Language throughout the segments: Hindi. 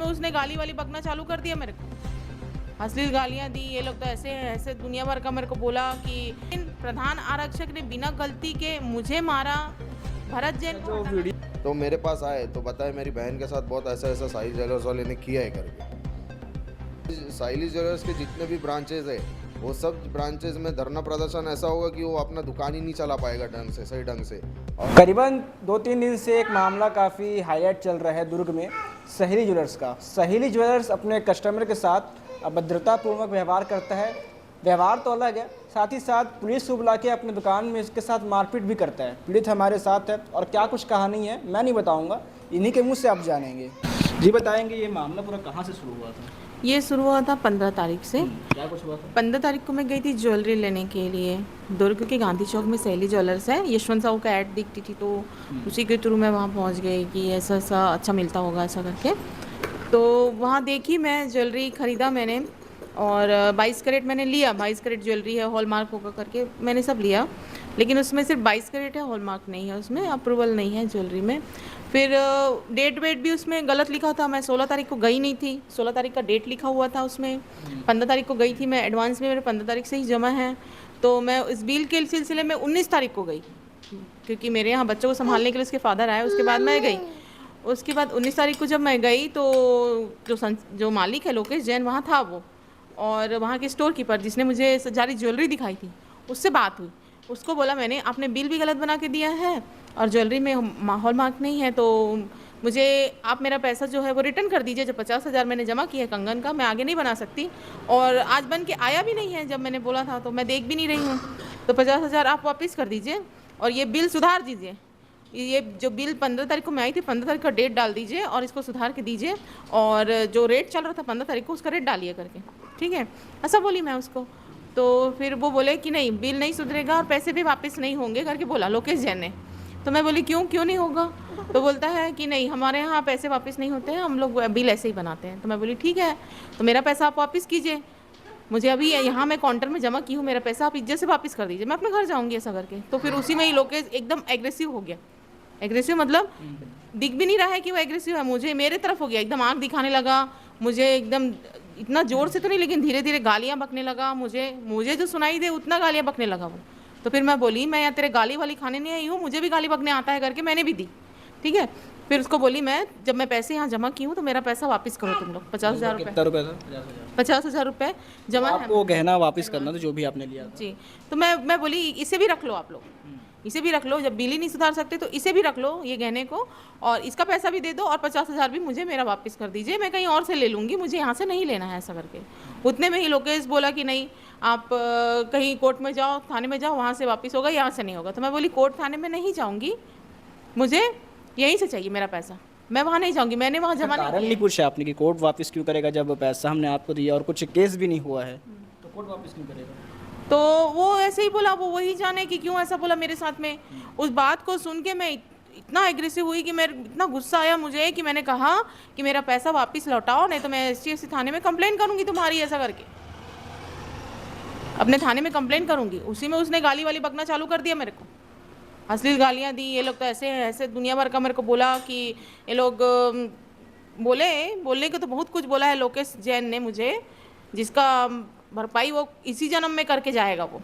में उसने गाली वाली बकना चालू कर दिया मेरे को, अश्लील गालियां दी। ये लोग तो ऐसे हैं, ऐसे दुनिया भर का मेरे को बोला कि प्रधान आरक्षक ने बिना गलती के मुझे मारा, भरत जैन को जो हटाना। वीडियो तो मेरे पास आए तो बताए मेरी बहन के साथ बहुत ऐसा ऐसा साहिल ज्वेलर्स वाले ने किया है करके। साहिल ज्वेलर्स के जितने भी ब्रांचेज है वो सब ब्रांचेज में धरना प्रदर्शन ऐसा होगा कि वो अपना दुकान ही नहीं चला पाएगा ढंग से, सही ढंग से। और करीबन 2-3 दिन से एक मामला काफ़ी हाईलाइट चल रहा है दुर्ग में, सहेली ज्वेलर्स का। सहेली ज्वेलर्स अपने कस्टमर के साथ अभद्रतापूर्वक व्यवहार करता है। व्यवहार तो अलग है, साथ ही साथ पुलिस को बुला के अपने दुकान में इसके साथ मारपीट भी करता है। पीड़ित हमारे साथ है और क्या कुछ कहानी है मैं नहीं बताऊंगा, इन्हीं के मुंह से आप जानेंगे। जी बताएंगे ये मामला पूरा कहाँ से शुरू हुआ था? ये शुरू हुआ था 15 तारीख से। क्या कुछ हुआ था? 15 तारीख को मैं गई थी ज्वेलरी लेने के लिए। दुर्ग के गांधी चौक में सहेली ज्वेलर्स है, यशवंत साहू का ऐड दिखती थी तो उसी के थ्रू मैं वहाँ पहुँच गई कि ऐसा ऐसा अच्छा मिलता होगा ऐसा करके। तो वहाँ देखी मैं, ज्वेलरी ख़रीदा मैंने और 22 कैरेट मैंने लिया। 22 कैरेट ज्वेलरी है, हॉलमार्क होगा करके मैंने सब लिया, लेकिन उसमें सिर्फ 22 कैरेट है, हॉलमार्क नहीं है, उसमें अप्रूवल नहीं है ज्वेलरी में। फिर डेट वेट भी उसमें गलत लिखा था। मैं 16 तारीख को गई नहीं थी, 16 तारीख का डेट लिखा हुआ था उसमें। 15 तारीख को गई थी मैं, एडवांस में मेरे 15 तारीख से ही जमा है। तो मैं इस बिल के सिलसिले में 19 तारीख को गई, क्योंकि मेरे यहाँ बच्चों को संभालने के लिए उसके फादर आए, उसके बाद मैं गई। उसके बाद 19 तारीख को जब मैं गई तो जो मालिक है लोकेश जैन वहाँ था वो, और वहाँ के स्टोर कीपर जिसने मुझे सारी ज्वेलरी दिखाई थी उससे बात हुई। उसको बोला मैंने आपने बिल भी गलत बना के दिया है और ज्वेलरी में हॉलमार्क नहीं है, तो मुझे आप मेरा पैसा जो है वो रिटर्न कर दीजिए। जब 50,000 मैंने जमा किया है कंगन का, मैं आगे नहीं बना सकती और आज बन के आया भी नहीं है। जब मैंने बोला था तो मैं देख भी नहीं रही हूँ, तो 50,000 आप वापस कर दीजिए और ये बिल सुधार दीजिए। ये जो बिल 15 तारीख को मैं आई थी, 15 तारीख का डेट डाल दीजिए और इसको सुधार के दीजिए, और जो रेट चल रहा था 15 तारीख को उसका रेट डालिए करके, ठीक है, ऐसा बोली मैं उसको। तो फिर वो बोले कि नहीं बिल नहीं सुधरेगा और पैसे भी वापस नहीं होंगे करके बोला लोकेश जैन ने। तो मैं बोली क्यों क्यों नहीं होगा? तो बोलता है कि नहीं हमारे यहाँ पैसे वापस नहीं होते हैं, हम लोग बिल ऐसे ही बनाते हैं। तो मैं बोली ठीक है, तो मेरा पैसा आप वापस कीजिए, मुझे अभी यहाँ मैं काउंटर में जमा की हूँ, मेरा पैसा आप इज्जत से वापस कर दीजिए, मैं अपने घर जाऊँगी ऐसा करके। तो फिर उसी में ही लोकेश एकदम एग्रेसिव हो गया। एग्रेसिव मतलब दिख भी नहीं रहा है कि वो एग्रेसिव है, मुझे मेरे तरफ हो गया, एकदम आँख दिखाने लगा मुझे, एकदम इतना ज़ोर से तो नहीं लेकिन धीरे धीरे गालियाँ बकने लगा। मुझे जो सुनाई दे उतना गालियाँ बकने लगा वो। तो फिर मैं बोली मैं यहाँ तेरे गाली वाली खाने नहीं आई हूँ, मुझे भी गाली बकने आता है करके मैंने भी दी, ठीक है। फिर उसको बोली मैं जब मैं पैसे यहाँ जमा की हूँ तो मेरा पैसा वापस करो तुम लोग, 50,000 रुपये। कितना रुपया था? 50,000। 50,000 रुपये जमा है आपको गहना वापस करना था जो भी आपने लिया था। जी। तो मैं बोली इसे भी रख लो आप लोग, इसे भी रख लो, जब बिल ही नहीं सुधार सकते तो इसे भी रख लो ये गहने को, और इसका पैसा भी दे दो और 50,000 भी मुझे मेरा वापस कर दीजिए, मैं कहीं और से ले लूँगी, मुझे यहाँ से नहीं लेना है ऐसा करके। उतने में ही लोकेश बोला कि नहीं आप कहीं कोर्ट में जाओ, थाने में जाओ, वहाँ से वापस होगा, यहाँ से नहीं होगा। तो मैं बोली कोर्ट थाने में नहीं जाऊँगी, मुझे यहीं से चाहिए मेरा पैसा, मैं वहाँ नहीं जाऊँगी, मैंने वहाँ जमा कारण नहीं नहीं पूछा आपने कि कोर्ट वापस क्यों करेगा जब पैसा हमने आपको दिया और कुछ केस भी नहीं हुआ है, तो कोर्ट वापस क्यों करेगा? तो वो ऐसे ही बोला, वो वही जाने कि क्यों ऐसा बोला मेरे साथ में। उस बात को सुन के मैं इतना एग्रेसिव हुई कि मेरे इतना गुस्सा आया मुझे कि मैंने कहा कि मेरा पैसा वापस लौटाओ, नहीं तो मैं STFC थाने में कंप्लेंट करूंगी तुम्हारी, ऐसा करके अपने थाने में कंप्लेंट करूंगी। उसी में उसने गाली वाली बकना चालू कर दिया मेरे को, अश्लील गालियाँ दी। ये लोग तो ऐसे हैं, ऐसे दुनिया भर का मेरे को बोला कि ये लोग बोलने को तो बहुत कुछ बोला है लोकेश जैन ने मुझे, जिसका भरपाई वो इसी जन्म में करके जाएगा वो।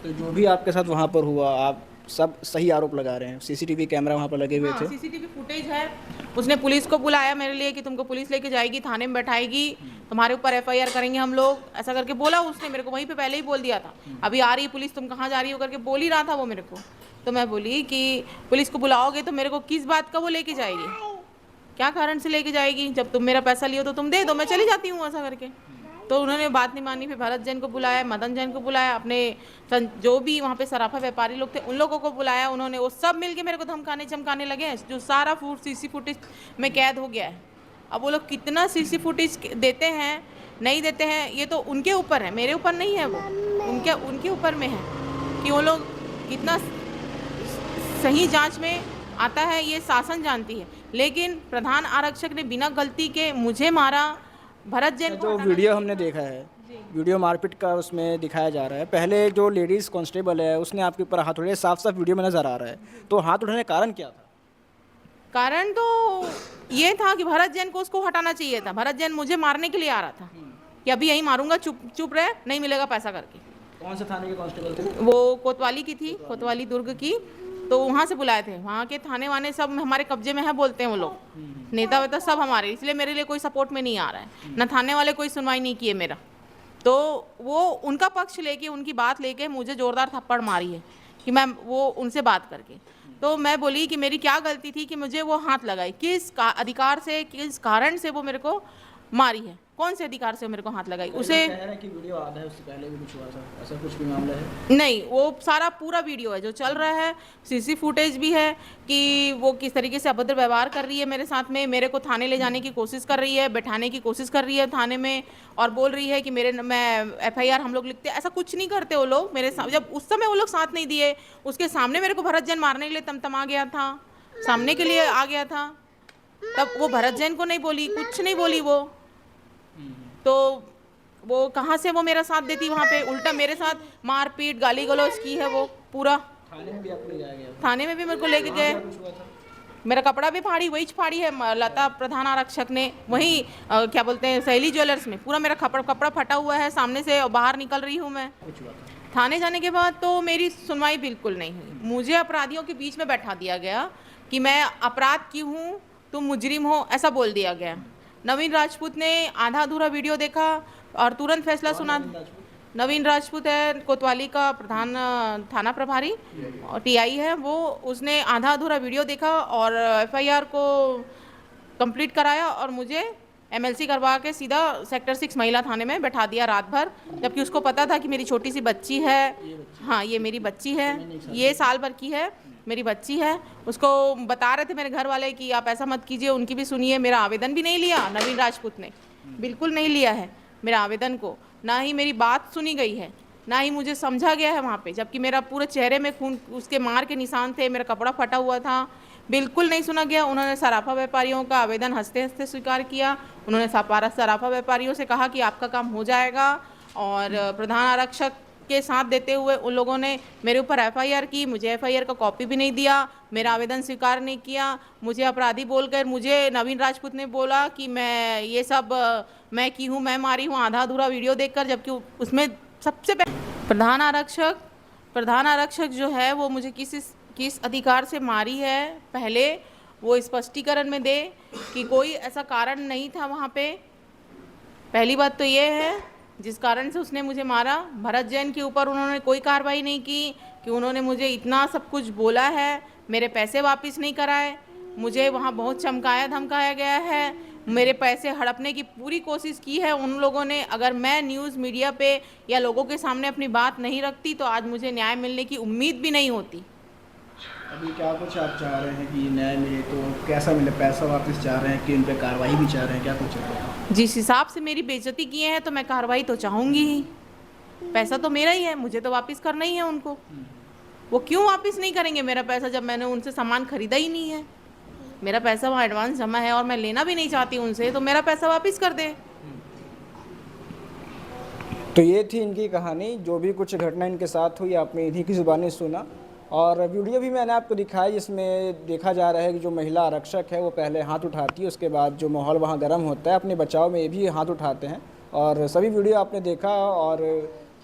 तो जो भी आपके साथ वहाँ पर हुआ आप सब सही आरोप लगा रहे हैं? CCTV कैमरा वहाँ पर लगे हुए थे? CCTV फुटेज है। उसने पुलिस को बुलाया मेरे लिए कि तुमको पुलिस लेके जाएगी, थाने में बैठाएगी, तुम्हारे ऊपर FIR करेंगे हम लोग, ऐसा करके बोला उसने मेरे को, वहीं पे पहले ही बोल दिया था अभी आ रही है पुलिस, तुम कहाँ जा रही हो करके बोल ही रहा था वो मेरे को। तो मैं बोली कि पुलिस को बुलाओगे तो मेरे को किस बात का वो लेके जाएगी, क्या कारण से लेके जाएगी? जब तुम मेरा पैसा लियो तो तुम दे दो, मैं चली जाती हूँ ऐसा करके। तो उन्होंने बात नहीं मानी, फिर भरत जैन को बुलाया, मदन जैन को बुलाया, अपने जो भी वहाँ पे सराफा व्यापारी लोग थे उन लोगों को बुलाया, उन्होंने वो सब मिलके मेरे को धमकाने चमकाने लगे, जो सारा CC फुटेज में कैद हो गया है। अब वो लोग कितना CC फुटेज देते हैं नहीं देते हैं ये तो उनके ऊपर है, मेरे ऊपर नहीं है, वो उनके ऊपर में है कि वो लोग कितना सही जांच में आता है, ये शासन जानती है। लेकिन प्रधान आरक्षक ने बिना गलती के मुझे मारा, भरत जैन को जो वीडियो हमने देखा है, वीडियो मारपीट का उसमें दिखाया जा रहा है, पहले जो लेडीज़ कांस्टेबल है उसने आपके ऊपर हाथ उठाए, साफ साफ वीडियो में नज़र आ रहा है, तो हाथ उठाने का कारण क्या था? कारण तो ये था कि भरत जैन को उसको हटाना चाहिए था। भरत जैन मुझे मारने के लिए आ रहा था कि अभी यहीं मारूंगा, चुप चुप रहे, नहीं मिलेगा पैसा करके। कौन से थाने के कांस्टेबल थे? वो कोतवाली की थी, कोतवाली दुर्ग की। तो वहाँ से बुलाए थे, वहाँ के थाने वाने सब हमारे कब्जे में है बोलते हैं वो लोग, नेता वेता सब हमारे, इसलिए मेरे लिए कोई सपोर्ट में नहीं आ रहा है ना, थाने वाले कोई सुनवाई नहीं किए मेरा। तो वो उनका पक्ष लेके, उनकी बात लेके मुझे ज़ोरदार थप्पड़ मारी है कि मैं वो उनसे बात करके। तो मैं बोली कि मेरी क्या गलती थी कि मुझे वो हाथ लगाई, किस अधिकार से, किस कारण से वो मेरे को मारी है, कौन से अधिकार से वो मेरे को हाथ लगाई। उसे कह रहे हैं कि वीडियो आधा है, उससे पहले भी कुछ हुआ था, ऐसा कुछ भी मामला है? नहीं, वो सारा पूरा वीडियो है जो चल रहा है, सीसी फुटेज भी है कि वो किस तरीके से अभद्र व्यवहार कर रही है मेरे साथ में, मेरे को थाने ले जाने की कोशिश कर रही है, बैठाने की कोशिश कर रही है थाने में, और बोल रही है कि मैं FIR हम लोग लिखते हैं। ऐसा कुछ नहीं करते वो लोग मेरे साथ। जब उस समय वो लोग साथ नहीं दिए, उसके सामने मेरे को भरत जैन मारने के लिए तमतमा गया था, सामने के लिए आ गया था, तब वो भरत जैन को नहीं बोली, कुछ नहीं बोली वो। तो वो कहाँ से वो मेरा साथ देती, वहाँ पे उल्टा मेरे साथ मारपीट गाली गलौज की है वो पूरा। थाने में भी आपको ले जाया गया? थाने में भी मेरे को लेके गए, कुछ हुआ था? मेरा कपड़ा भी फाड़ी, वही फाड़ी है लता प्रधान आरक्षक ने, वही क्या बोलते हैं सहेली ज्वेलर्स में, पूरा मेरा कपड़ा फटा हुआ है सामने से, और बाहर निकल रही हूँ मैं। कुछ हुआ था? थाने जाने के बाद तो मेरी सुनवाई बिल्कुल नहीं हुई, मुझे अपराधियों के बीच में बैठा दिया गया कि मैं अपराध की हूँ, तुम मुजरिम हो, ऐसा बोल दिया गया। नवीन राजपूत ने आधा अधूरा वीडियो देखा और तुरंत फैसला सुना। नवीन राजपूत है कोतवाली का प्रधान थाना प्रभारी और TI है वो, उसने आधा अधूरा वीडियो देखा और FIR को कंप्लीट कराया और मुझे MLC करवा के सीधा सेक्टर 6 महिला थाने में बैठा दिया रात भर, जबकि उसको पता था कि मेरी छोटी सी बच्ची है। हाँ, ये मेरी बच्ची है, ये साल भर की है, मेरी बच्ची है। उसको बता रहे थे मेरे घर वाले कि आप ऐसा मत कीजिए, उनकी भी सुनिए। मेरा आवेदन भी नहीं लिया नवीन राजपूत ने, बिल्कुल नहीं लिया है मेरे आवेदन को, ना ही मेरी बात सुनी गई है, ना ही मुझे समझा गया है वहाँ पे, जबकि मेरा पूरे चेहरे में खून, उसके मार के निशान थे, मेरा कपड़ा फटा हुआ था, बिल्कुल नहीं सुना गया। उन्होंने सराफा व्यापारियों का आवेदन हंसते हंसते स्वीकार किया। उन्होंने सराफा व्यापारियों से कहा कि आपका काम हो जाएगा, और प्रधान आरक्षक के साथ देते हुए उन लोगों ने मेरे ऊपर FIR की, मुझे FIR का कॉपी भी नहीं दिया, मेरा आवेदन स्वीकार नहीं किया, मुझे अपराधी बोलकर मुझे नवीन राजपूत ने बोला कि मैं ये सब मैं की हूँ, मैं मारी हूँ, आधा अधूरा वीडियो देखकर, जबकि उसमें सबसे प्रधान आरक्षक जो है वो मुझे किस अधिकार से मारी है, पहले वो स्पष्टीकरण में दे कि कोई ऐसा कारण नहीं था वहाँ पे। पहली बात तो ये है जिस कारण से उसने मुझे मारा। भरत जैन के ऊपर उन्होंने कोई कार्रवाई नहीं की कि उन्होंने मुझे इतना सब कुछ बोला है, मेरे पैसे वापस नहीं कराए, मुझे वहाँ बहुत चमकाया धमकाया गया है, मेरे पैसे हड़पने की पूरी कोशिश की है उन लोगों ने। अगर मैं न्यूज़ मीडिया पे या लोगों के सामने अपनी बात नहीं रखती तो आज मुझे न्याय मिलने की उम्मीद भी नहीं होती। अभी क्या कुछ आप चाह रहे हैं कि न्याय मिले, तो कैसा मिले? पैसा वापस चाह रहे हैं कि उन पर कार्रवाई भी चाह रहे हैं, क्या कुछ चाह रहे हैं? जिस हिसाब से मेरी बेइज्जती किए हैं तो मैं कार्रवाई तो चाहूँगी ही, पैसा तो मेरा ही है, मुझे तो वापस करना ही है उनको। वो क्यों वापस नहीं करेंगे मेरा पैसा जब मैंने उनसे सामान खरीदा ही नहीं है? मेरा पैसा वहाँ एडवांस जमा है और मैं लेना भी नहीं चाहती उनसे, तो मेरा पैसा वापस कर दे। तो ये थी इनकी कहानी, जो भी कुछ घटना इनके साथ हुई आपने इन्हीं की ज़ुबानी सुना, और वीडियो भी मैंने आपको दिखाया जिसमें देखा जा रहा है कि जो महिला आरक्षक है वो पहले हाथ उठाती है, उसके बाद जो माहौल वहाँ गर्म होता है अपने बचाव में ये भी हाथ उठाते हैं, और सभी वीडियो आपने देखा। और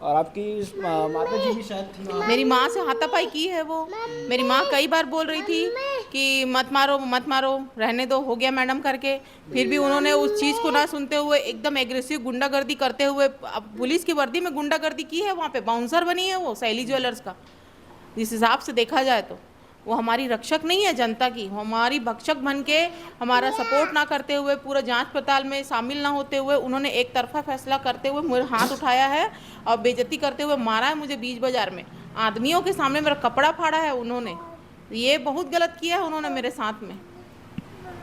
आपकी माता जी भी शायद थी, मेरी माँ से हाथापाई की है वो। मेरी माँ कई बार बोल रही थी कि मत मारो, रहने दो, हो गया मैडम करके, फिर भी उन्होंने उस चीज़ को ना सुनते हुए एकदम एग्रेसिव गुंडागर्दी करते हुए, पुलिस की वर्दी में गुंडागर्दी की है। वहाँ पे बाउंसर बनी है वो सहेली ज्वेलर्स का। जिस हिसाब से देखा जाए तो वो हमारी रक्षक नहीं है जनता की, वो हमारी भक्षक बन के, हमारा सपोर्ट ना करते हुए, पूरा जांच पड़ताल में शामिल ना होते हुए, उन्होंने एक तरफा फैसला करते हुए मेरे हाथ उठाया है और बेइज्जती करते हुए मारा है मुझे बीच बाजार में, आदमियों के सामने मेरा कपड़ा फाड़ा है उन्होंने। ये बहुत गलत किया है उन्होंने मेरे साथ में।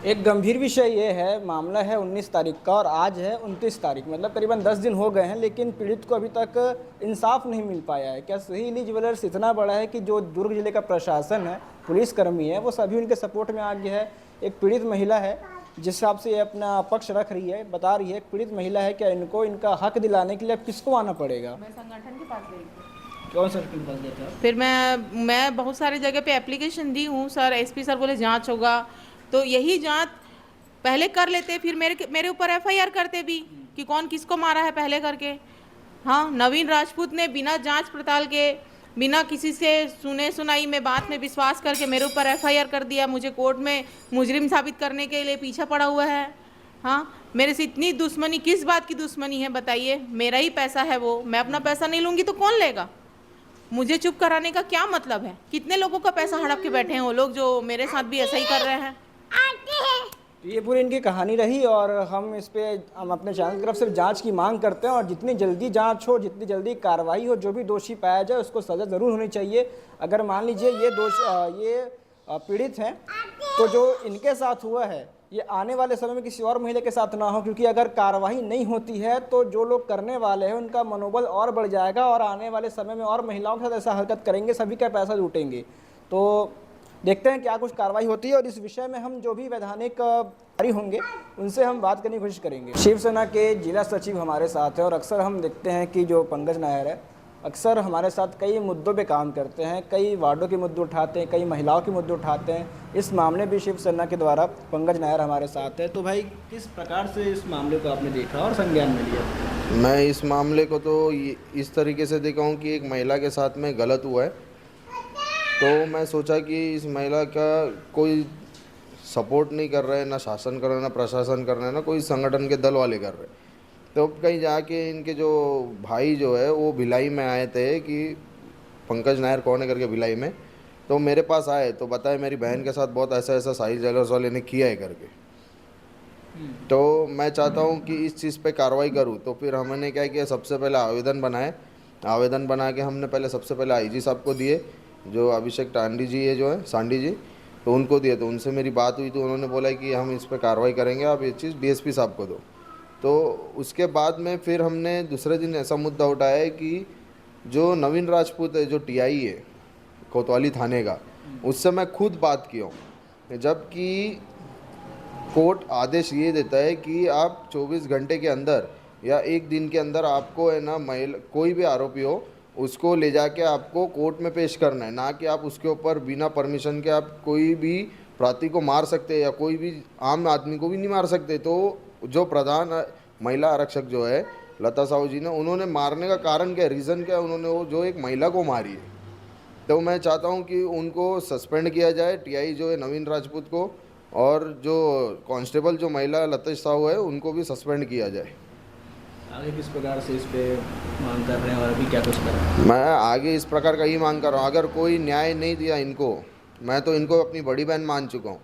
एक गंभीर विषय ये है, मामला है 19 तारीख का और आज है 29 तारीख, मतलब करीबन 10 दिन हो गए हैं, लेकिन पीड़ित को अभी तक इंसाफ नहीं मिल पाया है। क्या सहेली ज्वेलर्स इतना बड़ा है कि जो दुर्ग जिले का प्रशासन है, पुलिसकर्मी है, वो सभी उनके सपोर्ट में आ गया है? एक पीड़ित महिला है, जिस हिसाब से ये अपना पक्ष रख रही है, बता रही है, एक पीड़ित महिला है, क्या इनको इनका हक दिलाने के लिए अब किसको आना पड़ेगा? मैं संगठन के पास गई थी। कौन सा के पास गए थे? फिर मैं बहुत सारी जगह पे एप्लीकेशन दी हूँ सर, SP सर बोले जांच होगा, तो तो यही जांच पहले कर लेते, फिर मेरे ऊपर एफआईआर करते भी कि कौन किसको मारा है पहले करके। हाँ, नवीन राजपूत ने बिना जांच पड़ताल के, बिना किसी से सुने सुनाई में बात में विश्वास करके मेरे ऊपर एफआईआर कर दिया, मुझे कोर्ट में मुजरिम साबित करने के लिए पीछा पड़ा हुआ है। हाँ, मेरे से इतनी दुश्मनी, किस बात की दुश्मनी है बताइए? मेरा ही पैसा है वो, मैं अपना पैसा नहीं लूँगी तो कौन लेगा? मुझे चुप कराने का क्या मतलब है? कितने लोगों का पैसा हड़प के बैठे हैं वो लोग, जो मेरे साथ भी ऐसा ही कर रहे हैं। तो ये पूरी इनकी कहानी रही और हम अपने चैनल की तरफ से जांच की मांग करते हैं और जितनी जल्दी जांच हो, जितनी जल्दी कार्रवाई हो, जो भी दोषी पाया जाए उसको सज़ा ज़रूर होनी चाहिए। अगर मान लीजिए ये पीड़ित हैं तो जो इनके साथ हुआ है ये आने वाले समय में किसी और महिला के साथ ना हो, क्योंकि अगर कार्रवाई नहीं होती है तो जो लोग करने वाले हैं उनका मनोबल और बढ़ जाएगा और आने वाले समय में और महिलाओं के साथ ऐसा हरकत करेंगे, सभी का पैसा लूटेंगे। तो देखते हैं क्या कुछ कार्रवाई होती है और इस विषय में हम जो भी वैधानिक अधिकारी होंगे उनसे हम बात करने की कोशिश करेंगे। शिवसेना के जिला सचिव हमारे साथ है और अक्सर हम देखते हैं कि जो पंकज नायर है अक्सर हमारे साथ कई मुद्दों पे काम करते हैं, कई वार्डों के मुद्दे उठाते हैं, कई महिलाओं के मुद्दे उठाते हैं। इस मामले भी शिवसेना के द्वारा पंकज नायर हमारे साथ है। तो भाई किस प्रकार से इस मामले को आपने देखा और संज्ञान में लिया? मैं इस मामले को तो इस तरीके से देखा हूँ कि एक महिला के साथ में गलत हुआ है, तो मैं सोचा कि इस महिला का कोई सपोर्ट नहीं कर रहा है, ना शासन कर रहा है, ना प्रशासन कर रहा है, ना कोई संगठन के दल वाले कर रहे हैं। तो कहीं जाके इनके जो भाई जो है वो भिलाई में आए थे कि पंकज नायर कौन है करके भिलाई में, तो मेरे पास आए तो बताया मेरी बहन के साथ बहुत ऐसा ऐसा साहिल ज्वेलर्स वाले ने किया है करके। तो मैं चाहता हूँ कि इस चीज़ पे कार्रवाई करूँ। तो फिर हमने क्या किया, सबसे पहले आवेदन बना के हमने पहले सबसे पहले आईजी साहब को दिए, जो अभिषेक टांडी जी है जो है सांडी जी, तो उनको दिए। तो उनसे मेरी बात हुई तो उन्होंने बोला कि हम इस पर कार्रवाई करेंगे, आप ये चीज़ डीएसपी साहब को दो। तो उसके बाद में फिर हमने दूसरे दिन ऐसा मुद्दा उठाया है कि जो नवीन राजपूत है, जो टीआई है कोतवाली थाने का, उससे मैं खुद बात किया हूँ, जबकि कोर्ट आदेश ये देता है कि आप 24 घंटे के अंदर या एक दिन के अंदर आपको है ना महिला कोई भी आरोपी हो उसको ले जाके आपको कोर्ट में पेश करना है, ना कि आप उसके ऊपर बिना परमिशन के आप कोई भी प्रार्थी को मार सकते हैं या कोई भी आम आदमी को भी नहीं मार सकते। तो जो प्रधान महिला आरक्षक जो है लता साहू जी ने, उन्होंने मारने का कारण क्या, रीज़न क्या, उन्होंने वो जो एक महिला को मारी है। तो मैं चाहता हूँ कि उनको सस्पेंड किया जाए, टीआई जो है नवीन राजपूत को, और जो कांस्टेबल जो महिला लतेश साहू है उनको भी सस्पेंड किया जाए। आगे किस प्रकार से इस पे मांग कर रहे हैं और अभी क्या कुछ कर रहे हैं? मैं आगे इस प्रकार का ही मांग कर रहा हूँ, अगर कोई न्याय नहीं दिया इनको, मैं तो इनको अपनी बड़ी बहन मान चुका हूँ।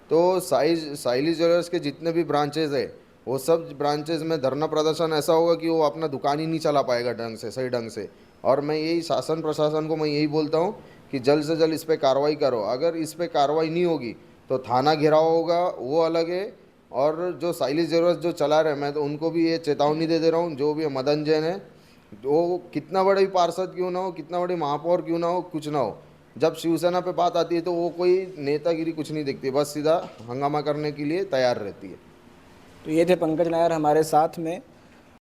तो साइली ज्वेलर्स के जितने भी ब्रांचेज़ है वो सब ब्रांचेज़ में धरना प्रदर्शन ऐसा होगा कि वो अपना दुकान ही नहीं चला पाएगा ढंग से, सही ढंग से। और मैं यही शासन प्रशासन को मैं यही बोलता हूँ कि जल्द से जल्द इस पर कार्रवाई करो। अगर इस पर कार्रवाई नहीं होगी तो थाना घेराव होगा, वो अलग है। और जो साइली ज्वेलर्स जो चला रहे हैं, मैं तो उनको भी ये चेतावनी दे रहा हूँ, जो भी मदन जैन है, वो कितना बड़े पार्षद क्यों ना हो, कितना बड़े महापौर क्यों ना हो, कुछ ना हो, जब शिवसेना पे बात आती है तो वो कोई नेतागिरी कुछ नहीं दिखती, बस सीधा हंगामा करने के लिए तैयार रहती है। तो ये थे पंकज नायर हमारे साथ में।